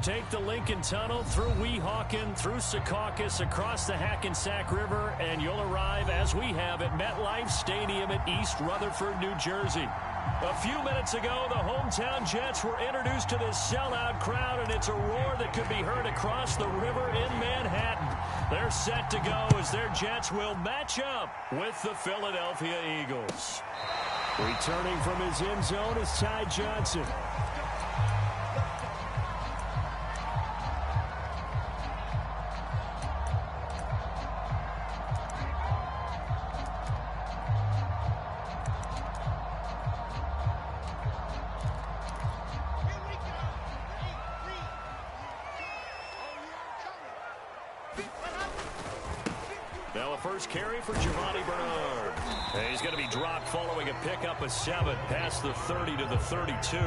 Take the Lincoln Tunnel through Weehawken, through Secaucus, across the Hackensack River, and you'll arrive, as we have, at MetLife Stadium at East Rutherford, New Jersey. A few minutes ago, the hometown Jets were introduced to this sellout crowd, and it's a roar that could be heard across the river in Manhattan. They're set to go as their Jets will match up with the Philadelphia Eagles. Returning from his end zone is Ty Johnson. Now a first carry for Giovanni Bernard. And he's going to be dropped following a pickup of 7 past the 30 to the 32.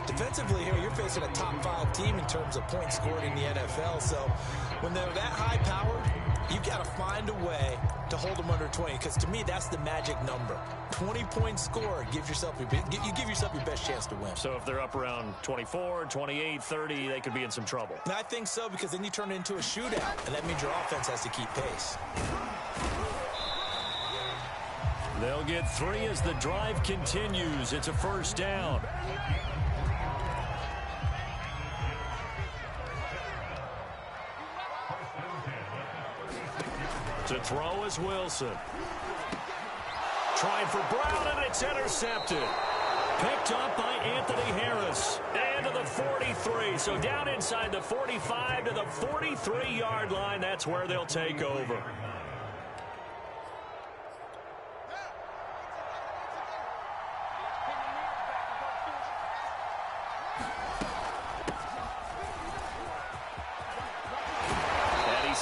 Defensively here, you're facing a top 5 team in terms of points scored in the NFL. So when they're that high powered, you got to find a way to hold them under 20. Because to me, that's the magic number. 20 points scored gives yourself you give yourself your best chance to win. So if they're up around 24, 28, 30, they could be in some trouble. And I think so, because then you turn it into a shootout, and that means your offense has to keep pace. They'll get 3 as the drive continues. It's a first down. To throw is Wilson. Trying for Brown, and it's intercepted. Picked up by Anthony Harris. And to the 43. So down inside the 45 to the 43-yard line. That's where they'll take over.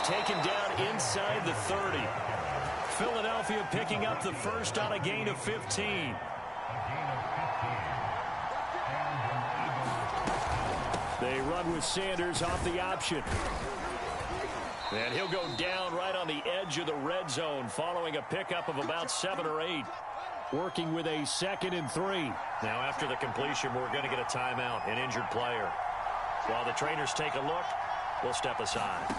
Taken down inside the 30. Philadelphia picking up the first on a gain of 15. They run with Sanders off the option. And he'll go down right on the edge of the red zone following a pickup of about 7 or 8. Working with a 2nd and 3. Now after the completion, we're going to get a timeout, an injured player. While the trainers take a look, we'll step aside.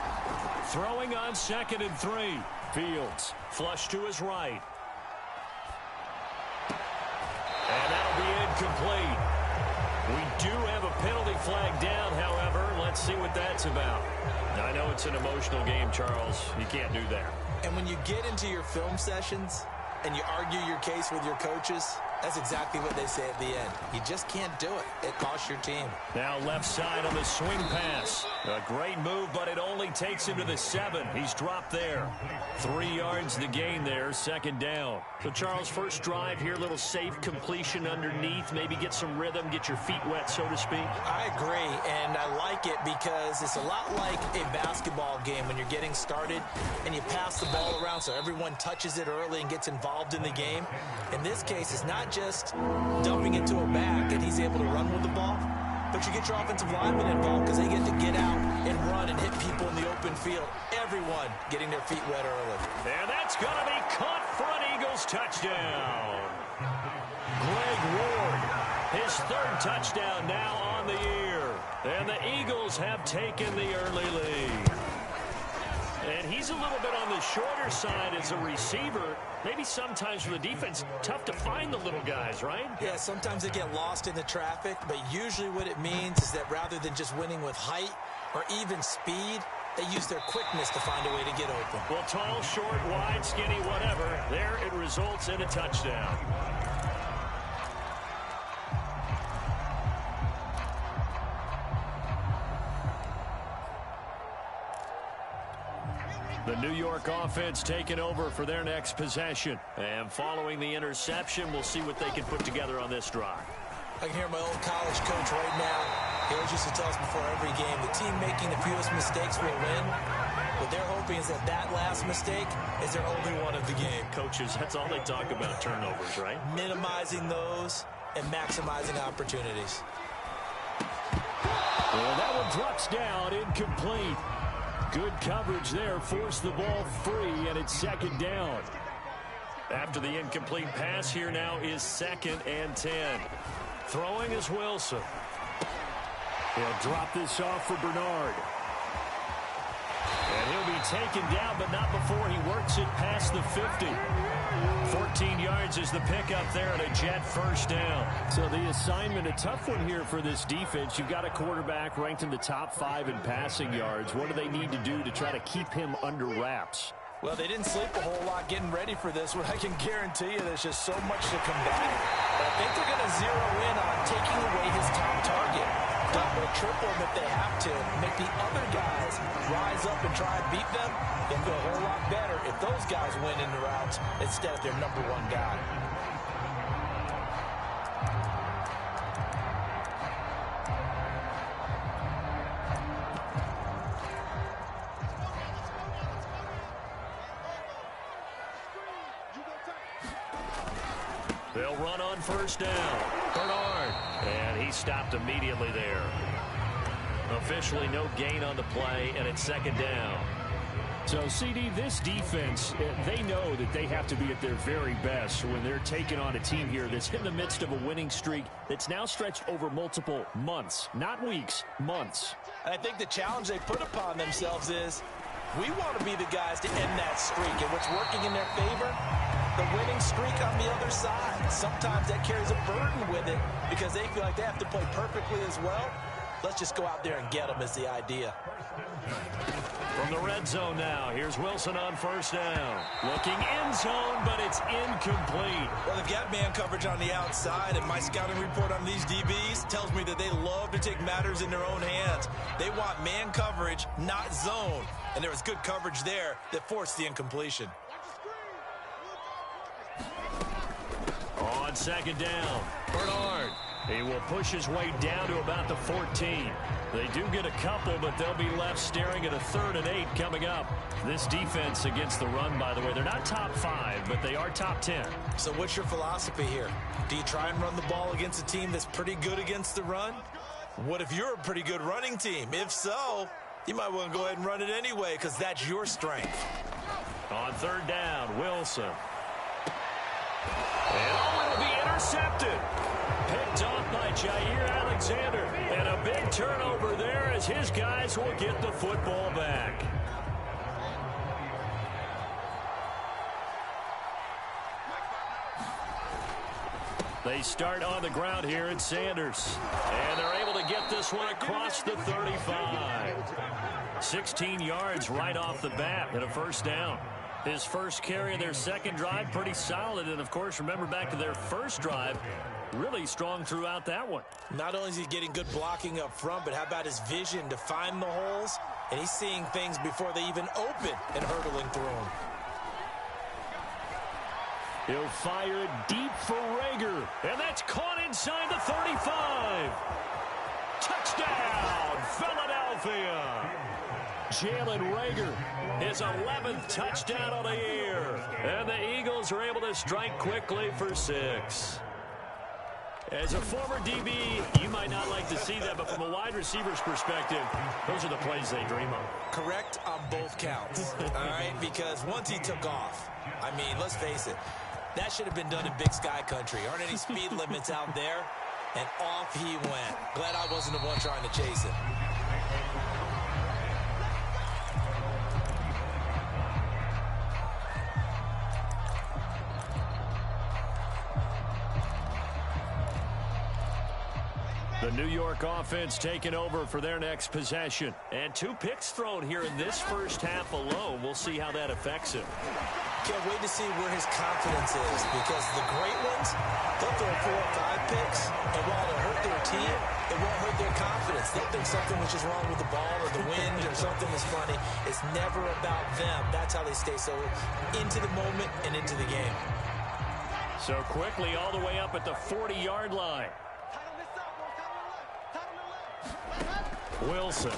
Throwing on 2nd and 3. Fields flush to his right. And that'll be incomplete. We do have a penalty flag down, however. Let's see what that's about. I know it's an emotional game, Charles. You can't do that. And when you get into your film sessions and you argue your case with your coaches, that's exactly what they say at the end. You just can't do it. It costs your team. Now left side on the swing pass. A great move, but it only takes him to the 7. He's dropped there. 3 yards the gain there, 2nd down. So, Charles, first drive here, little safe completion underneath. Maybe get some rhythm, get your feet wet, so to speak. I agree, and I like it because it's a lot like a basketball game when you're getting started and you pass the ball around so everyone touches it early and gets involved in the game. In this case, it's not just dumping it to a back and he's able to run with the ball, but you get your offensive linemen involved because they get to get out and run and hit people in the open field. Everyone getting their feet wet early. And that's going to be caught for an Eagles touchdown. Greg Ward, his 3rd touchdown now on the year. And the Eagles have taken the early lead. And he's a little bit on the shorter side as a receiver. Maybe sometimes for the defense, tough to find the little guys, right? Yeah, sometimes they get lost in the traffic, but usually what it means is that rather than just winning with height or even speed, they use their quickness to find a way to get open. Well, tall, short, wide, skinny, whatever, there it results in a touchdown. The New York offense taking over for their next possession. And following the interception, we'll see what they can put together on this drive. I can hear my old college coach right now. He always used to tell us before every game, the team making the fewest mistakes will win. What they're hoping is that that last mistake is their only one of the game. Coaches, that's all they talk about, turnovers, right? Minimizing those and maximizing opportunities. Well, that one drops down, incomplete. Good coverage there, forced the ball free, and it's 2nd down. After the incomplete pass, here now is 2nd and 10. Throwing is Wilson. He'll drop this off for Bernard. And he'll be taken down, but not before he works it past the 50. 14 yards is the pickup there and a Jet first down. So the assignment, a tough one here for this defense. You've got a quarterback ranked in the top 5 in passing yards. What do they need to do to try to keep him under wraps? Well, they didn't sleep a whole lot getting ready for this one. I can guarantee you there's just so much to combat. But I think they're going to zero in on taking away his top target. Double, triple him if they have to. Make the other guys rise up and try and beat them. They'll feel a whole lot better if those guys win in the routes instead of their number 1 guy. They'll run on first down. Bernard. And he stopped immediately there. Officially no gain on the play, and it's second down. So, CD, this defense, they know that they have to be at their very best when they're taking on a team here that's in the midst of a winning streak that's now stretched over multiple months, not weeks, months. I think the challenge they put upon themselves is we want to be the guys to end that streak, and what's working in their favor, the winning streak on the other side. Sometimes that carries a burden with it because they feel like they have to play perfectly as well. Let's just go out there and get them is the idea. From the red zone now, here's Wilson on first down. Looking end zone, but it's incomplete. Well, they've got man coverage on the outside, and my scouting report on these DBs tells me that they love to take matters in their own hands. They want man coverage, not zone. And there was good coverage there that forced the incompletion. On second down, Bernard. He will push his way down to about the 14. They do get a couple, but they'll be left staring at a 3rd and 8 coming up. This defense against the run, by the way, they're not top 5, but they are top 10. So what's your philosophy here? Do you try and run the ball against a team that's pretty good against the run? What if you're a pretty good running team? If so, you might want to go ahead and run it anyway because that's your strength. On third down, Wilson. And it'll be intercepted. Picked off by Jair Alexander. And a big turnover there as his guys will get the football back. They start on the ground here at Sanders. And they're able to get this one across the 35. 16 yards right off the bat and a first down. His first carry of their second drive, pretty solid. And, of course, remember back to their first drive, really strong throughout that one. Not only is he getting good blocking up front, but how about his vision to find the holes? And he's seeing things before they even open and hurdling through them. He'll fire it deep for Rager. And that's caught inside the 35. Touchdown, Philadelphia. Jalen Rager, his 11th touchdown of the year. And the Eagles are able to strike quickly for 6. As a former DB, you might not like to see that, but from a wide receiver's perspective, those are the plays they dream of. Correct on both counts, all right? Because once he took off, I mean, let's face it, that should have been done in Big Sky Country. Aren't any speed limits out there? And off he went. Glad I wasn't the one trying to chase him. The New York offense taking over for their next possession. And 2 picks thrown here in this first half alone. We'll see how that affects him. Can't wait to see where his confidence is, because the great ones, they'll throw 4 or 5 picks, and while it'll hurt their team, it won't hurt their confidence. They'll think something was just wrong with the ball or the wind or something is funny. It's never about them. That's how they stay so into the moment and into the game. So quickly all the way up at the 40-yard line. Wilson.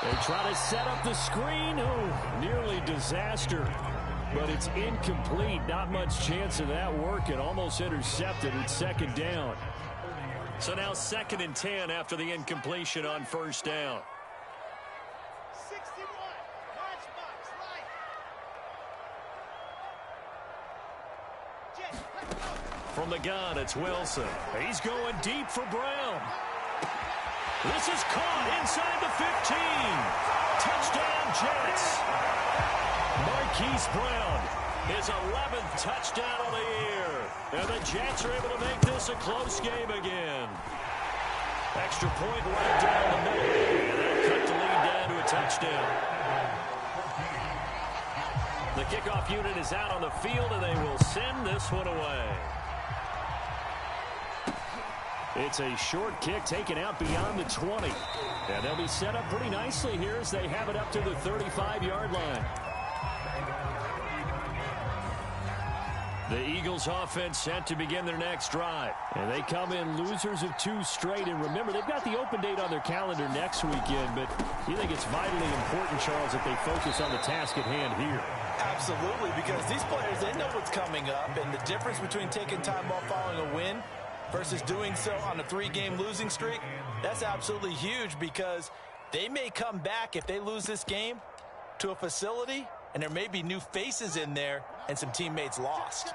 They try to set up the screen. Oh, nearly disaster. But it's incomplete. Not much chance of that working. Almost intercepted. It's second down. So now 2nd and 10 after the incompletion on first down. 61. Matchbox, right. From the gun, it's Wilson. He's going deep for Brown. This is caught inside the 15. Touchdown, Jets. Marquise Brown, his 11th touchdown of the year. And the Jets are able to make this a close game again. Extra point right down the middle. And that cut the lead down to a touchdown. The kickoff unit is out on the field, and they will send this one away. It's a short kick taken out beyond the 20. And they'll be set up pretty nicely here as they have it up to the 35-yard line. The Eagles offense set to begin their next drive. And they come in losers of 2 straight. And remember, they've got the open date on their calendar next weekend. But you think it's vitally important, Charles, that they focus on the task at hand here? Absolutely, because these players, they know what's coming up, and the difference between taking time off following a win versus doing so on a 3-game losing streak, that's absolutely huge, because they may come back if they lose this game to a facility, and there may be new faces in there and some teammates lost.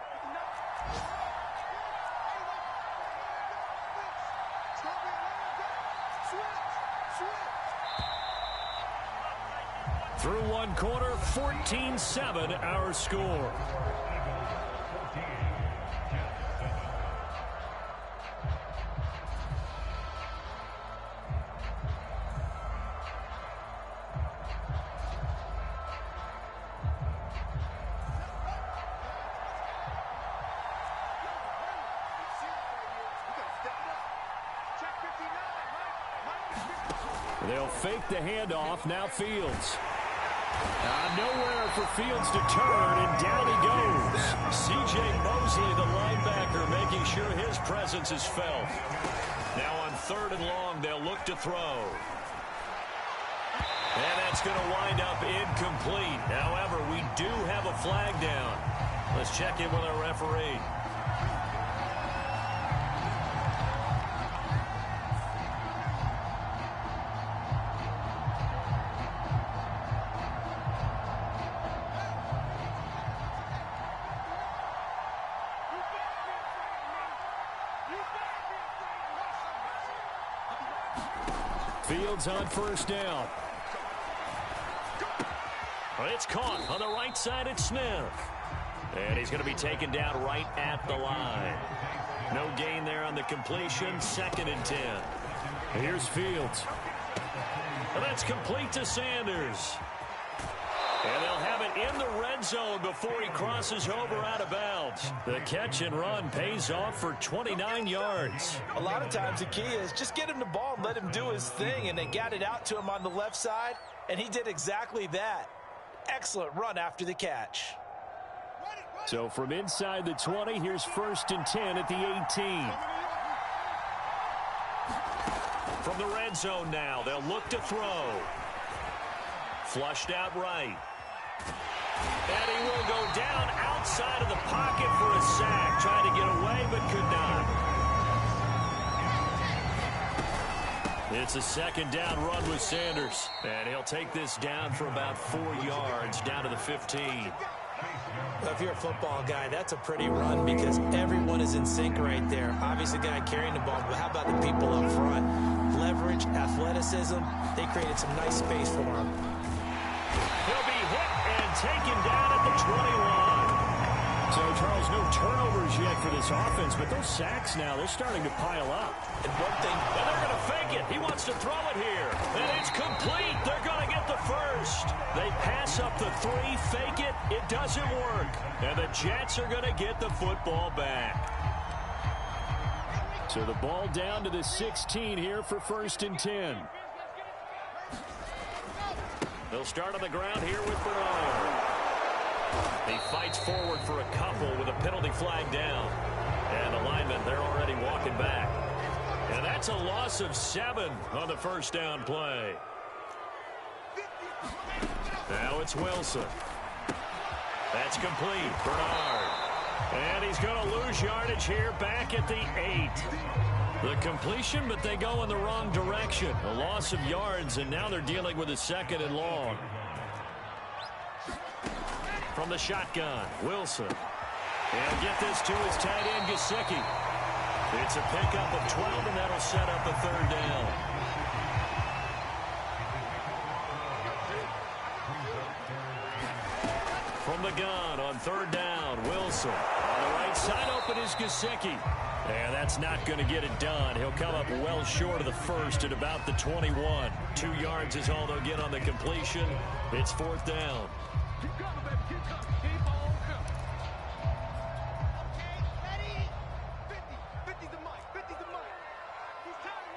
Through one quarter, 14-7 our score. They'll fake the handoff. Now Fields. Nowhere for Fields to turn, and down he goes. C.J. Mosley, the linebacker, making sure his presence is felt. Now on 3rd and long, they'll look to throw. And that's going to wind up incomplete. However, we do have a flag down. Let's check in with our referee. Fields on 1st down. It's caught on the right side at Smith. And he's going to be taken down right at the line. No gain there on the completion. 2nd and 10. Here's Fields. And that's complete to Sanders. And they'll have it in the red zone before he crosses over out of bounds. The catch and run pays off for 29 yards. A lot of times the key is just get him the ball and let him do his thing, and they got it out to him on the left side, and he did exactly that. Excellent run after the catch. So from inside the 20, here's 1st and 10 at the 18. From the red zone now, they'll look to throw. Flushed out right. And he will go down outside of the pocket for a sack. Trying to get away, but could not. It's a 2nd down run with Sanders. And he'll take this down for about 4 yards, down to the 15. Well, if you're a football guy, that's a pretty run because everyone is in sync right there. Obviously, the guy carrying the ball, but how about the people up front? Leverage, athleticism, they created some nice space for him. He'll be hit and taken down at the 21. So, Charles, no turnovers yet for this offense, but those sacks now, they're starting to pile up. And one thing, and they're going to fake it. He wants to throw it here. And it's complete. They're going to get the first. They pass up the 3, fake it. It doesn't work. And the Jets are going to get the football back. So the ball down to the 16 here for 1st and 10. They'll start on the ground here with Bernard. He fights forward for a couple with a penalty flag down. And the linemen, they're already walking back. And that's a loss of 7 on the 1st down play. Now it's Wilson. That's complete. Bernard. And he's going to lose yardage here back at the 8. The completion, but they go in the wrong direction. A loss of yards, and now they're dealing with a 2nd and long. From the shotgun, Wilson. And get this to his tight end, Gesicki. It's a pickup of 12, and that'll set up a 3rd down. From the gun on 3rd down, Wilson. On the right side open is Gesicki. And that's not going to get it done. He'll come up well short of the 1st at about the 21. 2 yards is all they'll get on the completion. It's 4th down. Keep coming, baby. Keep coming. Keep on coming. Okay, ready? 50. 50's the mic. 50's the mic. He's tired.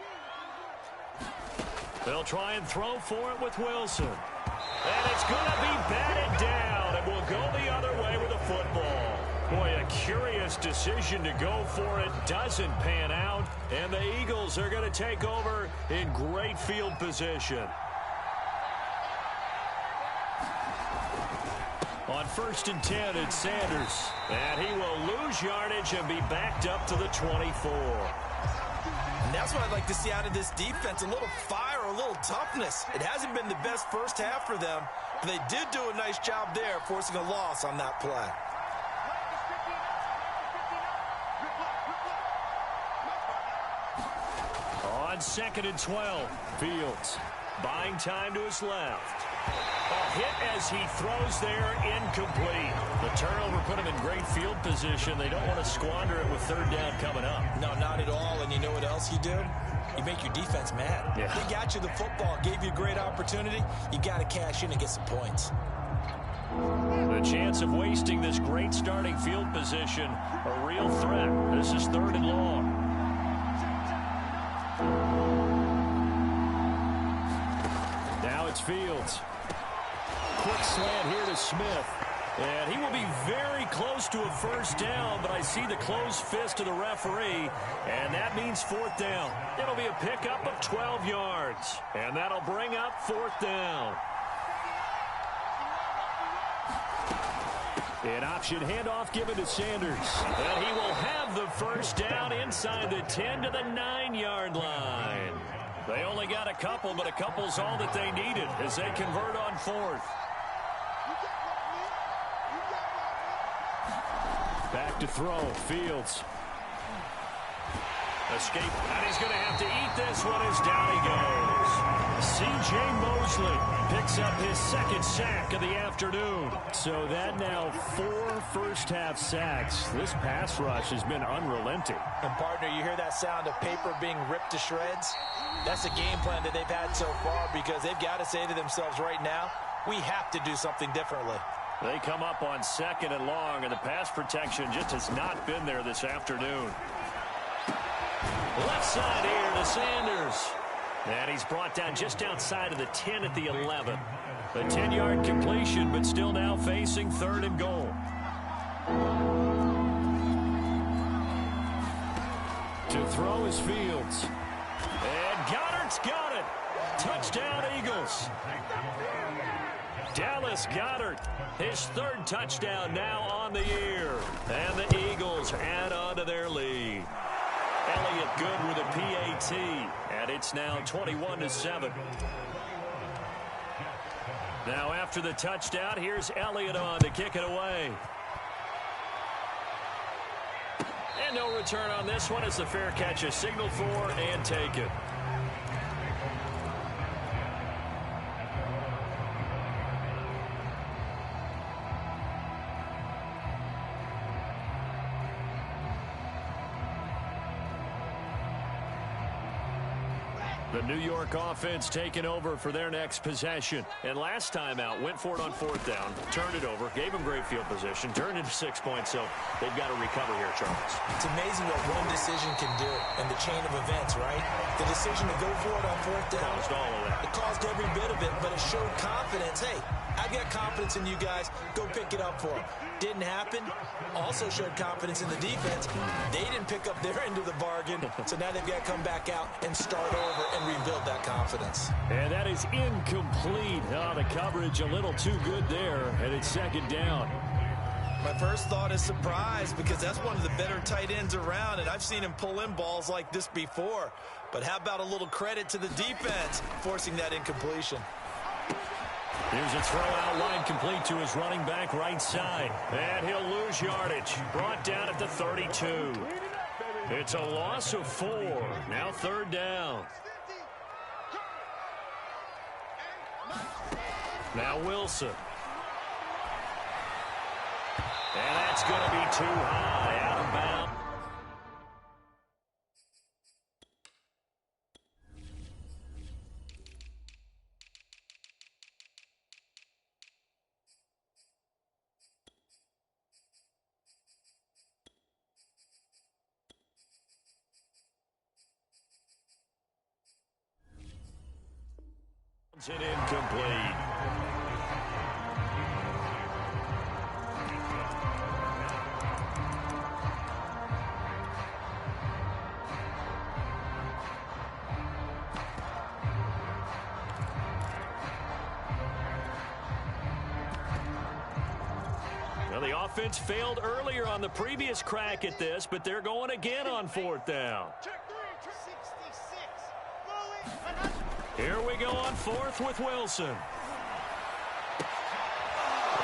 They'll try and throw for it with Wilson. And it's going to be batted down, and will go the other way with the football. Boy, a curious decision to go for it. Doesn't pan out, and the Eagles are going to take over in great field position. On 1st and 10, it's Sanders. And he will lose yardage and be backed up to the 24. And that's what I'd like to see out of this defense, a little fire, a little toughness. It hasn't been the best first half for them, but they did do a nice job there, forcing a loss on that play. On 2nd and 12, Fields buying time to his left. A hit as he throws there, incomplete. The turnover put him in great field position. They don't want to squander it with 3rd down coming up. No, not at all. And you know what else you do? You make your defense mad. Yeah. They got you the football, gave you a great opportunity. You got to cash in and get some points. The chance of wasting this great starting field position, a real threat. This is 3rd and long. Now it's Fields. Quick slant here to Smith. And he will be very close to a 1st down, but I see the closed fist of the referee, and that means 4th down. It'll be a pickup of 12 yards, and that'll bring up 4th down. An option handoff given to Sanders. And he will have the 1st down inside the 10 to the 9-yard line. They only got a couple, but a couple's all that they needed as they convert on 4th. Back to throw, Fields. Escape, and he's going to have to eat this one as down he goes. C.J. Mosley picks up his 2nd sack of the afternoon. So that now 4 first-half sacks. This pass rush has been unrelenting. And, partner, you hear that sound of paper being ripped to shreds? That's the game plan that they've had so far because they've got to say to themselves right now, we have to do something differently. They come up on 2nd and long, and the pass protection just has not been there this afternoon. Left side here to Sanders. And he's brought down just outside of the 10 at the 11. A 10-yard completion, but still now facing 3rd and goal. To throw is Fields. And Goddard's got it. Touchdown, Eagles. Dallas Goedert, his 3rd touchdown now on the year. And the Eagles add on to their lead. Elliott good with a PAT, and it's now 21-7. Now after the touchdown, here's Elliott on to kick it away. And no return on this one as the fair catch is signaled for and taken. The New York offense taking over for their next possession. And last time out, went for it on 4th down, turned it over, gave them great field position, turned into 6 points, so they've got to recover here, Charles. It's amazing what one decision can do in the chain of events, right? The decision to go for it on 4th down. Caused all of that. It caused every bit of it, but it showed confidence. Hey, I've got confidence in you guys. Go pick it up for them. Didn't happen. Also showed confidence in the defense. They didn't pick up their end of the bargain, so now they've got to come back out and start over and rebuild that confidence. And that is incomplete. Oh, the coverage a little too good there, and it's 2nd down. My first thought is surprise because that's one of the better tight ends around, and I've seen him pull in balls like this before. But how about a little credit to the defense forcing that incompletion? Here's a throw out line complete to his running back right side. And he'll lose yardage. Brought down at the 32. It's a loss of 4. Now 3rd down. Now Wilson. And that's going to be too high, out of bounds. It incomplete. Well, the offense failed earlier on the previous crack at this, but they're going again on 4th down. Here we go on 4th with Wilson.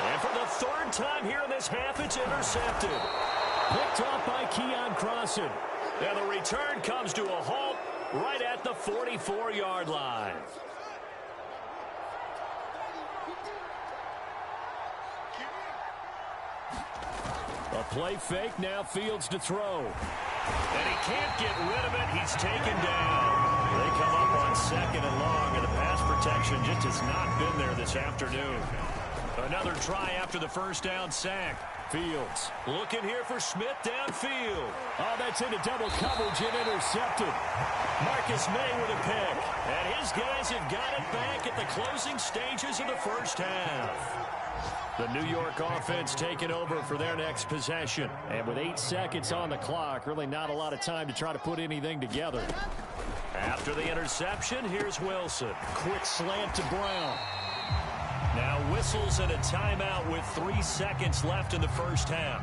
And for the 3rd time here in this half, it's intercepted. Picked off by Keon Crossan. And the return comes to a halt right at the 44-yard line. A play fake, now Fields to throw. And he can't get rid of it. He's taken down. They come up on 2nd and long, and the pass protection just has not been there this afternoon. Another try after the 1st down sack. Fields looking here for Smith downfield. Oh, that's into double coverage and intercepted. Marcus May with a pick. And his guys have got it back at the closing stages of the 1st half. The New York offense taking over for their next possession. And with 8 seconds on the clock, really not a lot of time to try to put anything together. After the interception, here's Wilson. Quick slant to Brown. Now whistles and a timeout with 3 seconds left in the 1st half.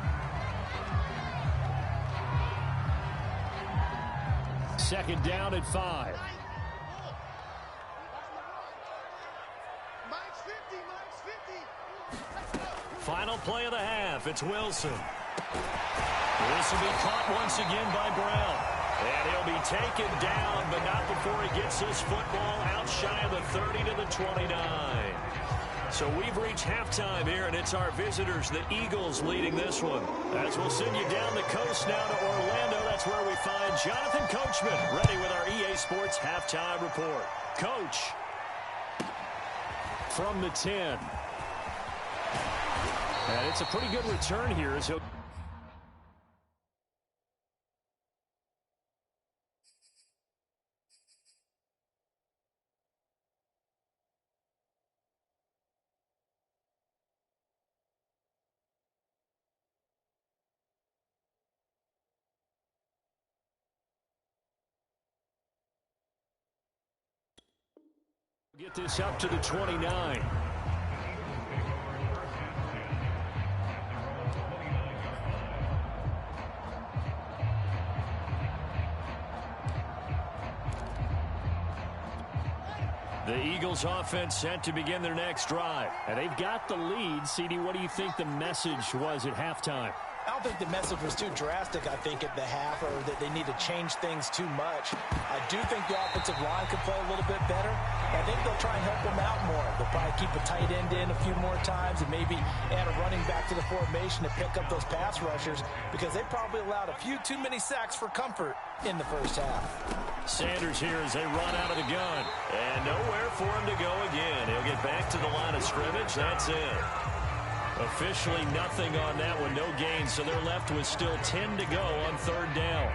2nd down at 5. Final play of the half. It's Wilson. This will be caught once again by Brown. And he'll be taken down, but not before he gets this football out shy of the 30 to the 29. So we've reached halftime here, and it's our visitors, the Eagles, leading this one. As we'll send you down the coast now to Orlando, that's where we find Jonathan Coachman, ready with our EA Sports halftime report. Coach, from the 10. And it's a pretty good return here as he'll... Get this up to the 29. The Eagles offense set to begin their next drive. And they've got the lead. CD, what do you think the message was at halftime? I don't think the message was too drastic, I think, at the half, or that they need to change things too much. I do think the offensive line could play a little bit better. I think they'll try and help them out more. They'll probably keep a tight end in a few more times and maybe add a running back to the formation to pick up those pass rushers, because they probably allowed a few too many sacks for comfort in the 1st half. Sanders here as they run out of the gun. And nowhere for him to go again. He'll get back to the line of scrimmage. That's it. Officially nothing on that one, no gain, so they're left with still 10 to go on 3rd down.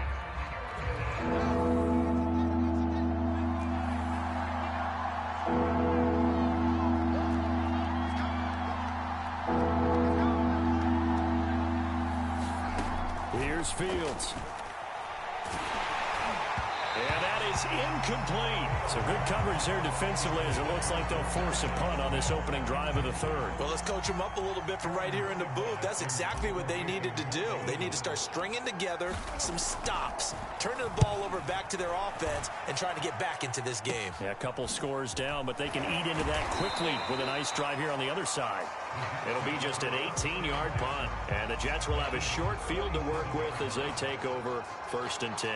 Here's Fields. And that is incomplete. So good coverage there defensively as it looks like they'll force a punt on this opening drive of the 3rd. Well, let's coach them up a little bit from right here in the booth. That's exactly what they needed to do. They need to start stringing together some stops, turning the ball over back to their offense, and trying to get back into this game. Yeah, a couple scores down, but they can eat into that quickly with a nice drive here on the other side. It'll be just an 18-yard punt, and the Jets will have a short field to work with as they take over 1st and 10.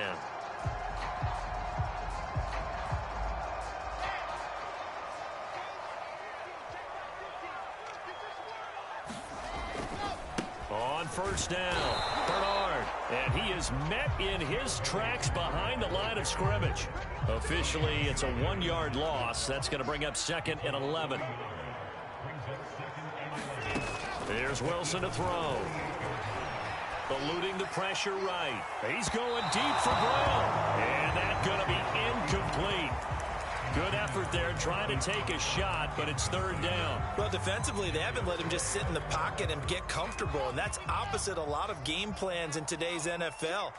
On 1st down, Bernard, and he is met in his tracks behind the line of scrimmage. Officially, it's a 1-yard loss. That's going to bring up 2nd and 11. There's Wilson to throw. Eluding the pressure right. He's going deep for Brown. And that's going to be incomplete. Good effort there trying to take a shot, but it's 3rd down. Well, defensively, they haven't let him just sit in the pocket and get comfortable, and that's opposite a lot of game plans in today's NFL.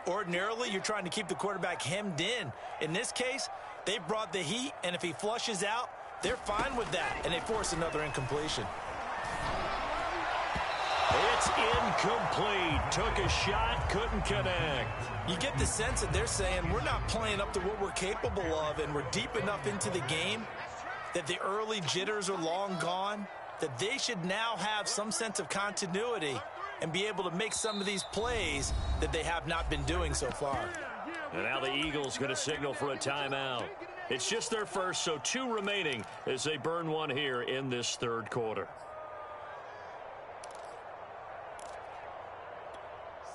Ordinarily, you're trying to keep the quarterback hemmed in. In this case, they brought the heat, and if he flushes out, they're fine with that, and they force another incompletion. It's It's incomplete. Took a shot, couldn't connect. You get the sense that they're saying we're not playing up to what we're capable of, and we're deep enough into the game that the early jitters are long gone, that they should now have some sense of continuity and be able to make some of these plays that they have not been doing so far. And now the Eagles going to signal for a timeout. It's just their first, so 2 remaining as they burn one here in this third quarter.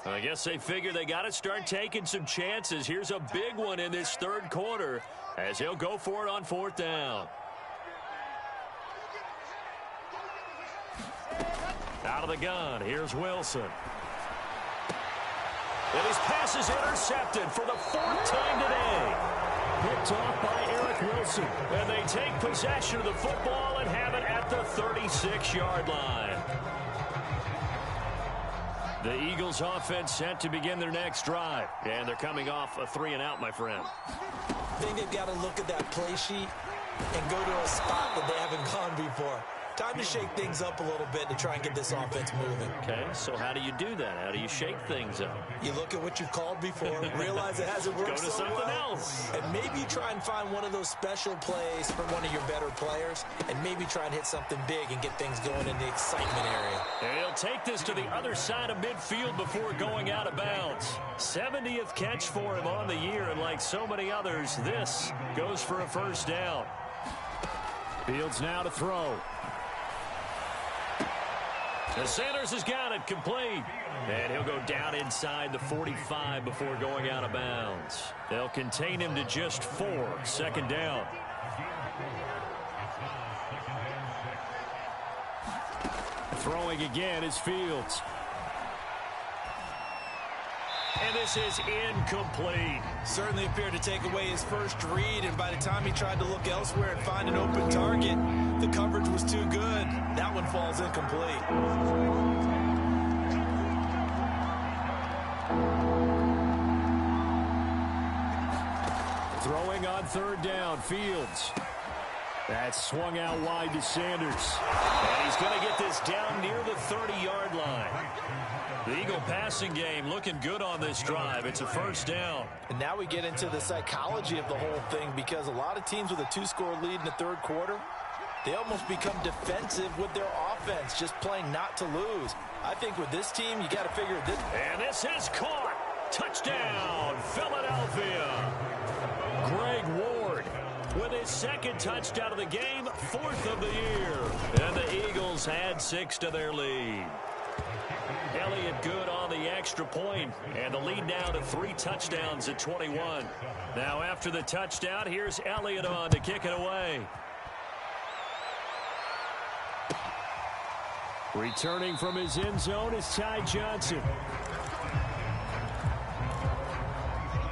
I guess they figure they got to start taking some chances. Here's a big one in this third quarter as he'll go for it on 4th down. Out of the gun, here's Wilson. And his pass is intercepted for the 4th time today. Picked off by Eric Wilson. And they take possession of the football and have it at the 36-yard line. The Eagles offense set to begin their next drive. And they're coming off a 3-and-out, my friend. I think they've got to look at that play sheet and go to a spot that they haven't gone before. Time to shake things up a little bit to try and get this offense moving. Okay, so how do you do that? How do you shake things up? You look at what you've called before, realize it hasn't worked Go to so something well, else. and maybe try and find one of those special plays for one of your better players, and maybe try and hit something big and get things going in the excitement area. And he'll take this to the other side of midfield before going out of bounds. 70th catch for him on the year, and like so many others, this goes for a 1st down. Fields now to throw. And Sanders has got it complete. And he'll go down inside the 45 before going out of bounds. They'll contain him to just 4. 2nd down. Throwing again is Fields. And this is incomplete. Certainly appeared to take away his first read, and by the time he tried to look elsewhere and find an open target, the coverage was too good. That one falls incomplete. Throwing on 3rd down, Fields. That's swung out wide to Sanders. And he's going to get this down near the 30-yard line. The Eagle passing game looking good on this drive. It's a 1st down. And now we get into the psychology of the whole thing, because a lot of teams with a 2-score lead in the third quarter, they almost become defensive with their offense, just playing not to lose. I think with this team, you got to figure this. And this is caught. Touchdown, Philadelphia. Greg Ward with his 2nd touchdown of the game, 4th of the year. And the Eagles add 6 to their lead. Elliott good on the extra point, and the lead now to 3 touchdowns at 21. Now after the touchdown, here's Elliott on to kick it away. Returning from his end zone is Ty Johnson.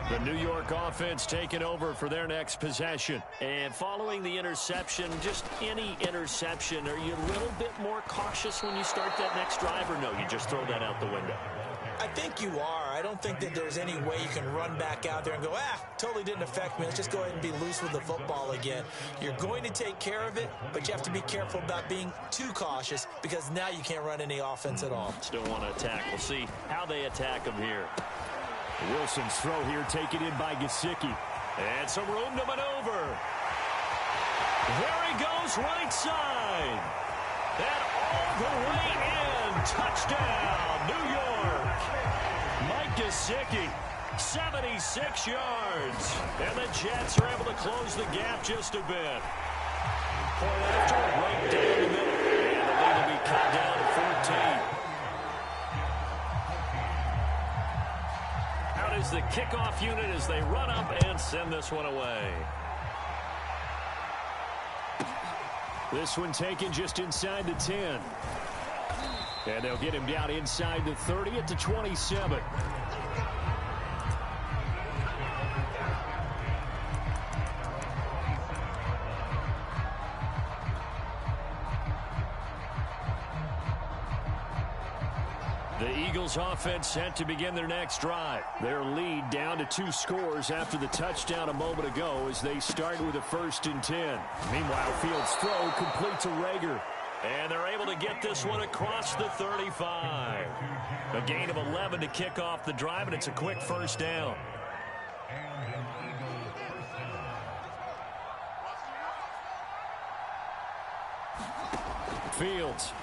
The New York offense taking over for their next possession. And following the interception, just any interception, are you a little bit more cautious when you start that next drive, or no, you just throw that out the window? I think you are. I don't think that there's any way you can run back out there and go, totally didn't affect me. Let's just go ahead and be loose with the football again. You're going to take care of it, but you have to be careful about being too cautious, because now you can't run any offense at all. Still want to attack. We'll see how they attack him here. Wilson's throw here taken in by Gesicki. And some room to maneuver. There he goes, right side. And all the way in. Touchdown, New York. Mike Gesicki, 76 yards. And the Jets are able to close the gap just a bit. Point after, right down the middle. And the lead will be cut down to 14. Is the kickoff unit as they run up and send this one away. This one taken just inside the 10. And they'll get him down inside the 30 at the 27. The Eagles offense set to begin their next drive. Their lead down to 2 scores after the touchdown a moment ago as they start with a 1st and 10. Meanwhile, Fields' throw complete to Rager. And they're able to get this one across the 35. A gain of 11 to kick off the drive, and it's a quick first down. Fields.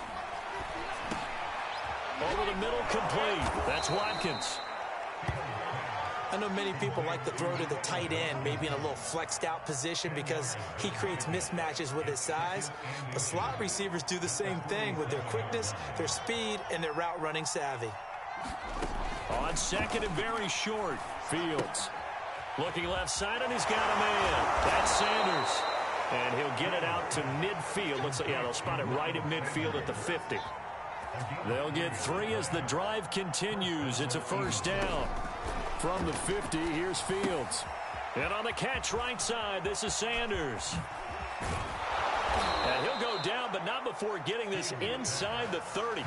Over the middle, complete. That's Watkins. I know many people like to throw to the tight end, maybe in a little flexed out position because he creates mismatches with his size. But slot receivers do the same thing with their quickness, their speed, and their route running savvy. On second and very short, Fields. Looking left side, and he's got a man. That's Sanders. And he'll get it out to midfield. Looks like, yeah, they'll spot it right at midfield at the 50. They'll get 3 as the drive continues. It's a first down. From the 50, here's Fields. And on the catch right side, this is Sanders. And he'll go down, but not before getting this inside the 30.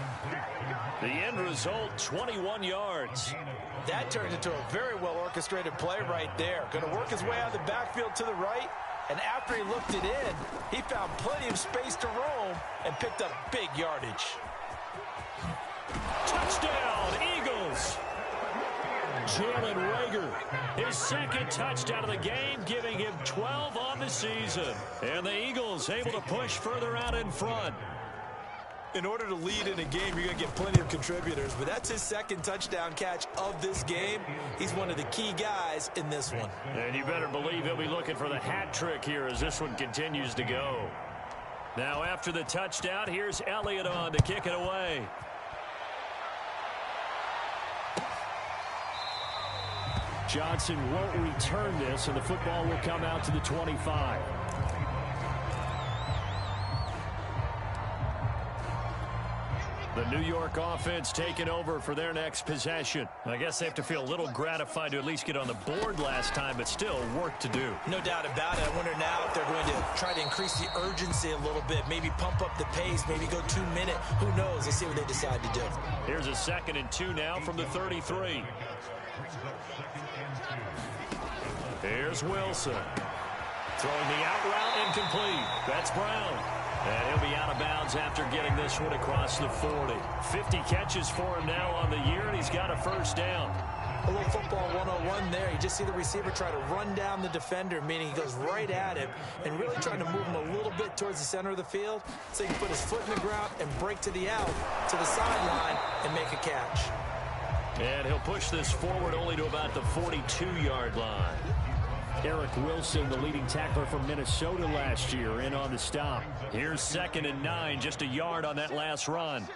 The end result, 21 yards. That turned into a very well-orchestrated play right there. Going to work his way out of the backfield to the right. And after he looked it in, he found plenty of space to roam and picked up big yardage. Touchdown, Eagles. Jalen Reagor, his second touchdown of the game, giving him 12 on the season. And the Eagles able to push further out in front. In order to lead in a game, you're going to get plenty of contributors, but that's his second touchdown catch of this game. He's one of the key guys in this one. And you better believe he'll be looking for the hat trick here as this one continues to go. Now after the touchdown, here's Elliott on to kick it away. Johnson won't return this, and the football will come out to the 25. The New York offense taking over for their next possession. I guess they have to feel a little gratified to at least get on the board last time, but still work to do. No doubt about it. I wonder now if they're going to try to increase the urgency a little bit, maybe pump up the pace, maybe go 2-minute. Who knows? Let's see what they decide to do. Here's a 2nd and 2 now from the 33. Here's Wilson. Throwing the out route incomplete. That's Brown. And he'll be out of bounds after getting this one across the 40. 50 catches for him now on the year, and he's got a first down. A little football 101 there. You just see the receiver try to run down the defender, meaning he goes right at him and really trying to move him a little bit towards the center of the field so he can put his foot in the ground and break to the out, to the sideline, and make a catch. And he'll push this forward only to about the 42-yard line. Eric Wilson, the leading tackler from Minnesota last year, in on the stop. Here's 2nd and 9, just a yard on that last run.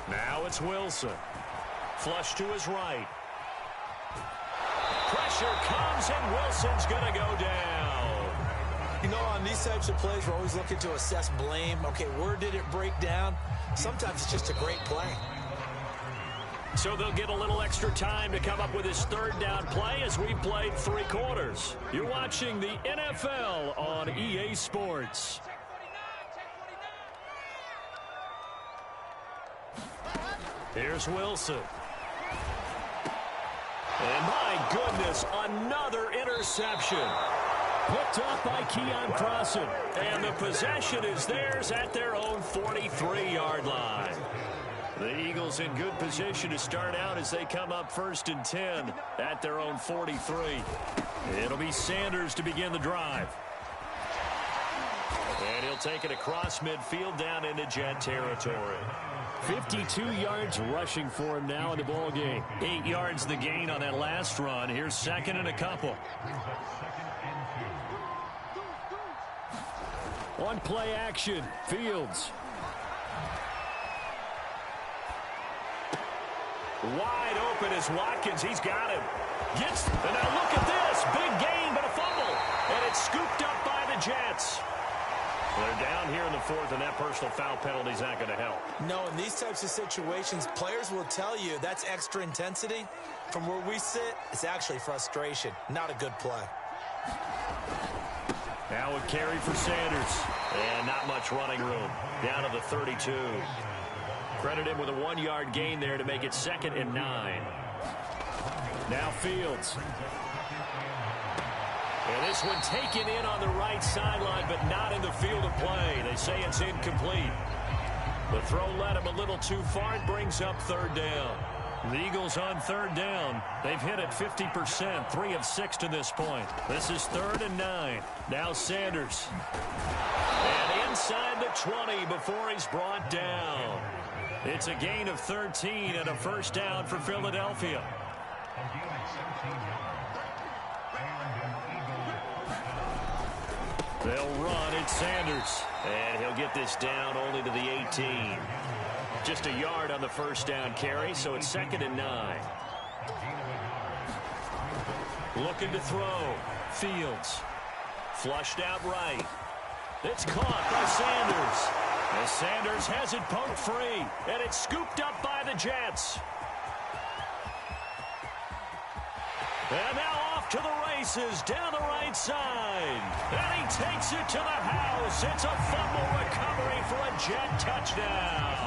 Now it's Wilson. Flush to his right. Pressure comes, and Wilson's going to go down. You know, on these types of plays, we're always looking to assess blame. Okay, where did it break down? Sometimes it's just a great play. So they'll get a little extra time to come up with his 3rd down play as we've played 3 quarters. You're watching the NFL on EA Sports. Here's Wilson. And my goodness, another interception. Picked up by Keon Crossan. And the possession is theirs at their own 43-yard line. The Eagles in good position to start out as they come up 1st and 10 at their own 43. It'll be Sanders to begin the drive. And he'll take it across midfield down into Jet territory. 52 yards rushing for him now in the ball game. 8 yards the gain on that last run. Here's 2nd and a couple. On play action, Fields. Wide open is Watkins. He's got him. Gets, and now look at this. Big gain, but a fumble. And it's scooped up by the Jets. They're down here in the 4th, and that personal foul penalty is not going to help. No, in these types of situations, players will tell you that's extra intensity. From where we sit, it's actually frustration. Not a good play. Now a carry for Sanders. And not much running room. Down to the 32. Credit him with a 1-yard gain there to make it 2nd and 9. Now Fields. And this one taken in on the right sideline, but not in the field of play. They say it's incomplete. The throw led him a little too far. It brings up third down. The Eagles on third down. They've hit it 50%, 3 of 6 to this point. This is 3rd and 9. Now Sanders. And inside the 20 before he's brought down. It's a gain of 13 and a first down for Philadelphia. They'll run. It's Sanders. And he'll get this down only to the 18. Just a yard on the first down carry, so it's 2nd and 9. Looking to throw. Fields. Flushed out right. It's caught by Sanders. As Sanders has it poked free, and it's scooped up by the Jets. And now off to the races, down the right side. And he takes it to the house. It's a fumble recovery for a Jet touchdown.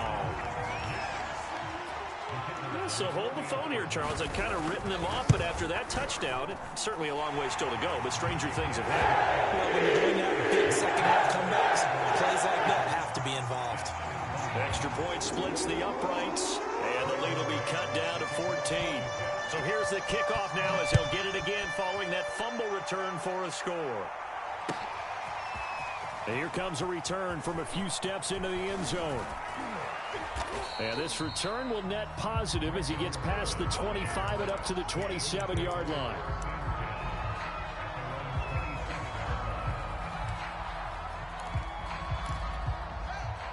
So hold the phone here, Charles. I've kind of written them off, but after that touchdown, it's certainly a long way still to go, but stranger things have happened. Well, when you're doing that big second-half comebacks, plays like that have to be involved. Extra point splits the uprights, and the lead will be cut down to 14. So here's the kickoff now as he'll get it again following that fumble return for a score. And here comes a return from a few steps into the end zone. And this return will net positive as he gets past the 25 and up to the 27-yard line.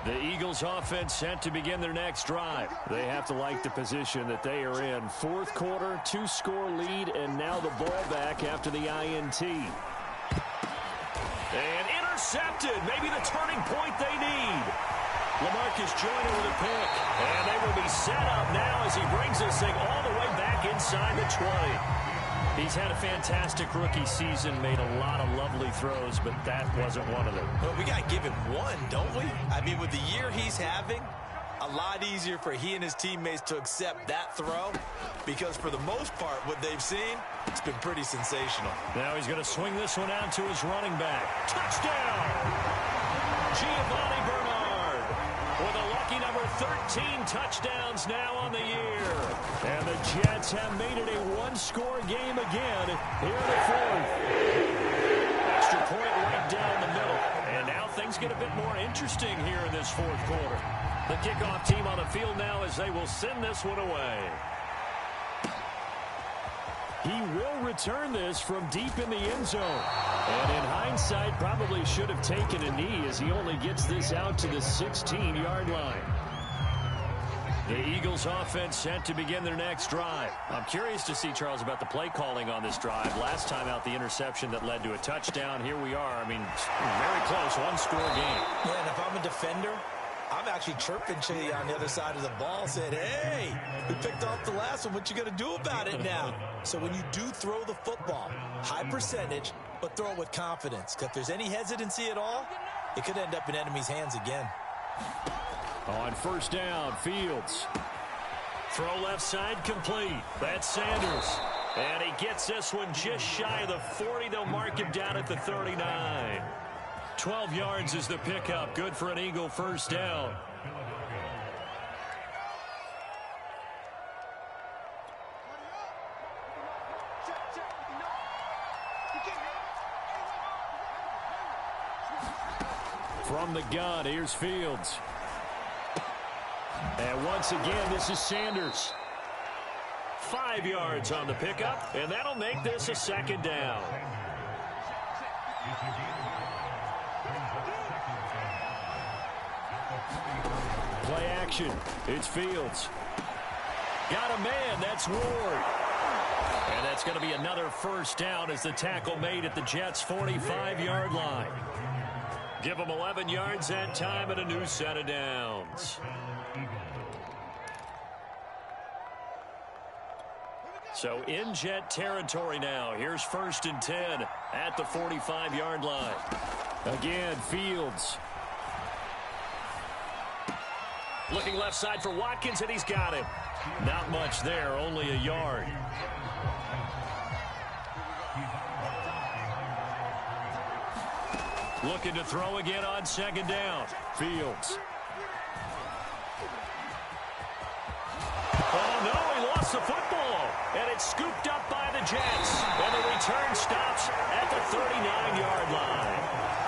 The Eagles offense set to begin their next drive. They have to like the position that they are in. 4th quarter, 2-score lead, and now the ball back after the INT. And intercepted. Maybe the turning point they need. LaMarcus Joyner with a pick. And they will be set up now as he brings this thing all the way back inside the 20. He's had a fantastic rookie season, made a lot of lovely throws, but that wasn't one of them. Well, we got to give him one, don't we? I mean, with the year he's having, a lot easier for he and his teammates to accept that throw because for the most part, what they've seen, it's been pretty sensational. Now he's going to swing this one out to his running back. Touchdown! Giovanni Bernard with a lucky number 13 touchdowns now on the year. And the Jets have made it a one-score game again here in the 4th. Extra point right down the middle. And now things get a bit more interesting here in this 4th quarter. The kickoff team on the field now as they will send this one away. He will return this from deep in the end zone. And in hindsight, probably should have taken a knee as he only gets this out to the 16-yard line. The Eagles offense set to begin their next drive. I'm curious to see, Charles, about the play calling on this drive. Last time out, the interception that led to a touchdown. Here we are. I mean, very close, one-score game. Yeah, and if I'm a defender, I'm actually chirping Chili on the other side of the ball, said, hey, we picked off the last one. What you going to do about it now? So when you do throw the football, high percentage, but throw it with confidence. Because if there's any hesitancy at all, it could end up in enemy's hands again. On first down, Fields. Throw left side complete. That's Sanders. And he gets this one just shy of the 40. They'll mark him down at the 39. 12 yards is the pickup. Good for an Eagle first down. From the gun, here's Fields. And once again, this is Sanders. 5 yards on the pickup, and that'll make this a second down. Play action. It's Fields. Got a man. That's Ward. And that's going to be another first down as the tackle made at the Jets' 45-yard line. Give them 11 yards that time and a new set of downs. So in Jet territory now. Here's 1st and 10 at the 45-yard line. Again, Fields. Looking left side for Watkins, and he's got him. Not much there, only a yard. Looking to throw again on second down. Fields. Oh, no, he lost the football. And it's scooped up by the Jets. And the return stops at the 39-yard line.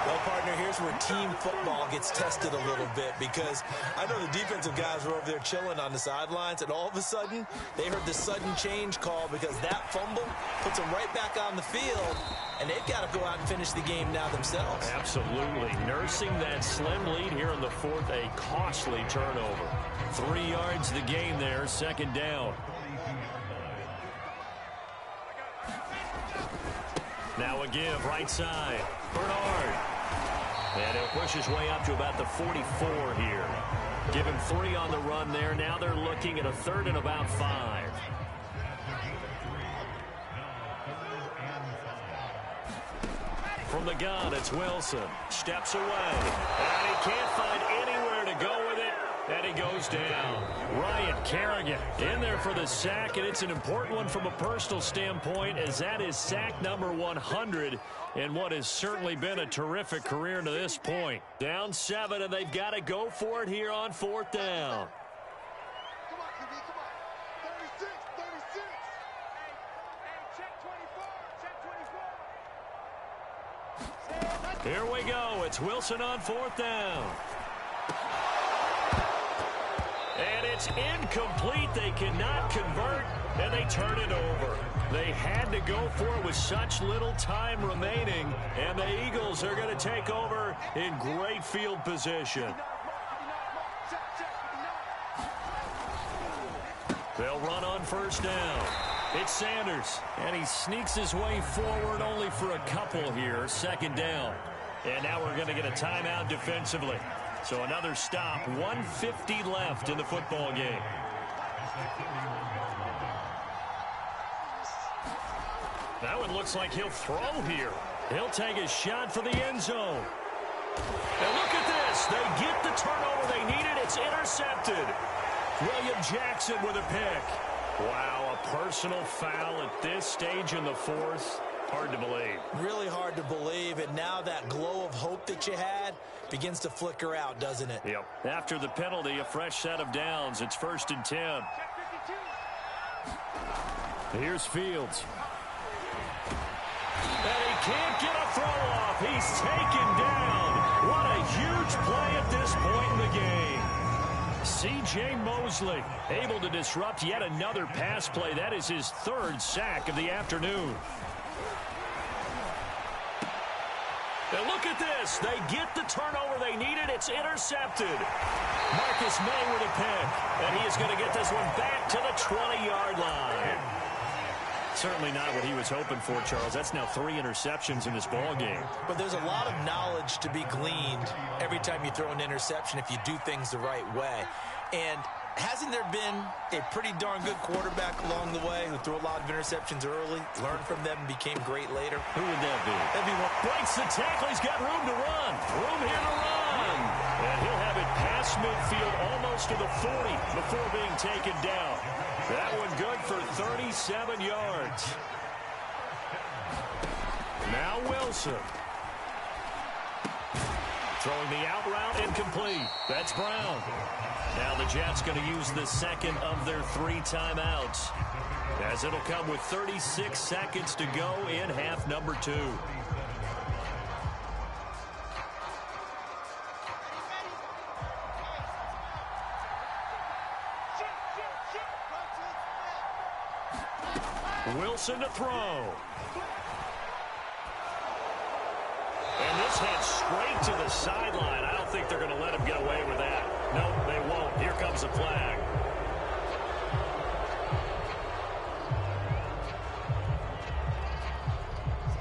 Well, partner, here's where team football gets tested a little bit, because I know the defensive guys were over there chilling on the sidelines, and all of a sudden, they heard the sudden change call because that fumble puts them right back on the field, and they've got to go out and finish the game now themselves. Absolutely. Nursing that slim lead here in the fourth, a costly turnover. 3 yards the gain there, second down. Now a give, right side. Bernard. And he'll push his way up to about the 44 here. Give him 3 on the run there. Now they're looking at a 3rd and about 5. From the gun, it's Wilson. Steps away. And he can't find anywhere to go with it. And he goes down. Ryan Kerrigan in there for the sack, and it's an important one from a personal standpoint, as that is sack number 100 in what has certainly been a terrific career to this point. Down 7, and they've got to go for it here on 4th down. Come on, QB, come on. 36, 36. Hey, check 24, check 24. Here we go. It's Wilson on 4th down. And it's incomplete. They cannot convert, and they turn it over. They had to go for it with such little time remaining, and the Eagles are going to take over in great field position. They'll run on 1st down. It's Sanders, and he sneaks his way forward only for a couple here. 2nd down. And now we're going to get a timeout defensively. So another stop, 1:50 left in the football game. That one looks like he'll throw here. He'll take a shot for the end zone. And look at this. They get the turnover they needed. It's intercepted. William Jackson with a pick. Wow, a personal foul at this stage in the 4th. Hard to believe. Really hard to believe, and now that glow of hope that you had begins to flicker out, doesn't it? Yep. After the penalty, a fresh set of downs. It's 1st and 10. Here's Fields. And he can't get a throw off. He's taken down. What a huge play at this point in the game. C.J. Mosley able to disrupt yet another pass play. That is his 3rd sack of the afternoon. Now look at this. They get the turnover they needed. It's intercepted. Marcus May with a pick. And he is going to get this one back to the 20-yard line. Certainly not what he was hoping for, Charles. That's now 3 interceptions in this ball game. But there's a lot of knowledge to be gleaned every time you throw an interception if you do things the right way. And hasn't there been a pretty darn good quarterback along the way who threw a lot of interceptions early, learned from them, and became great later? Who would that be? That'd be one. Breaks the tackle. He's got room to run. Room here to run. And he'll have it past midfield almost to the 40 before being taken down. That one good for 37 yards. Now Wilson. Throwing the out route, incomplete. That's Brown. Now the Jets going to use the 2nd of their 3 timeouts, as it'll come with 36 seconds to go in half number 2. Wilson to throw. And this heads straight to the sideline. I don't think they're going to let him get away with that. No, they won't. Here comes the flag.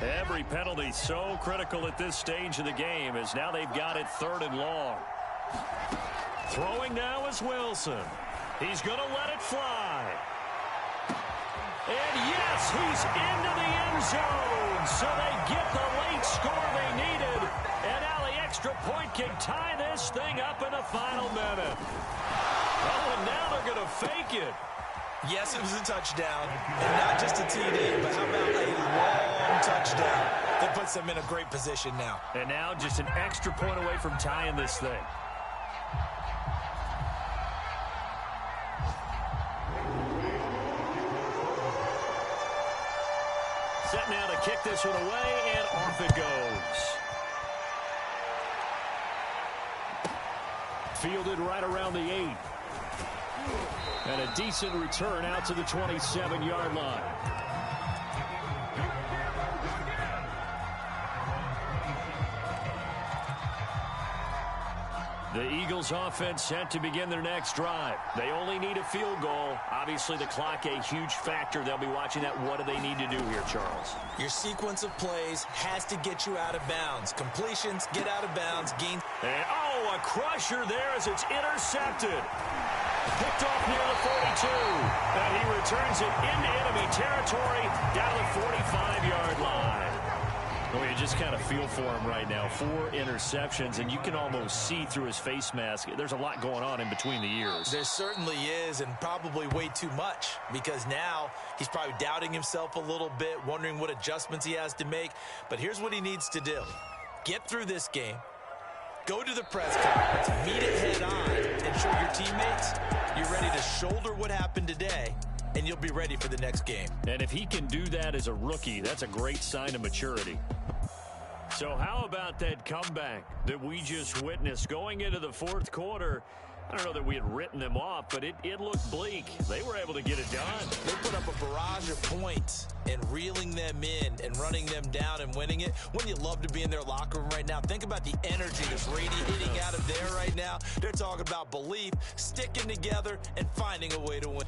Every penalty so critical at this stage of the game, as now they've got it 3rd and long. Throwing now is Wilson. He's going to let it fly. And yes, he's into the end zone. So they get the late score they needed. And now the extra point can tie this thing up in the final minute. Oh, and now they're going to fake it. Yes, it was a touchdown. And not just a TD, but how about a long touchdown? That puts them in a great position now. And now just an extra point away from tying this thing. Set now to kick this one away, and off it goes. Fielded right around the 8. And a decent return out to the 27-yard line. The Eagles offense set to begin their next drive. They only need a field goal. Obviously, the clock a huge factor. They'll be watching that. What do they need to do here, Charles? Your sequence of plays has to get you out of bounds. Completions, get out of bounds, gain. And, oh, a crusher there as it's intercepted. Picked off near the 42. And he returns it into enemy territory down the 45-yard line. Well, you just kind of feel for him right now. 4 interceptions, and you can almost see through his face mask. There's a lot going on in between the ears. There certainly is, and probably way too much, because now he's probably doubting himself a little bit, wondering what adjustments he has to make. But here's what he needs to do. Get through this game. Go to the press conference, meet it head on, and show your teammates you're ready to shoulder what happened today, and you'll be ready for the next game. And if he can do that as a rookie, that's a great sign of maturity. So how about that comeback that we just witnessed going into the fourth quarter? I don't know that we had written them off, but it looked bleak. They were able to get it done. They put up a barrage of points and reeling them in and running them down and winning it. Wouldn't you love to be in their locker room right now? Think about the energy that's radiating out of there right now. They're talking about belief, sticking together, and finding a way to win.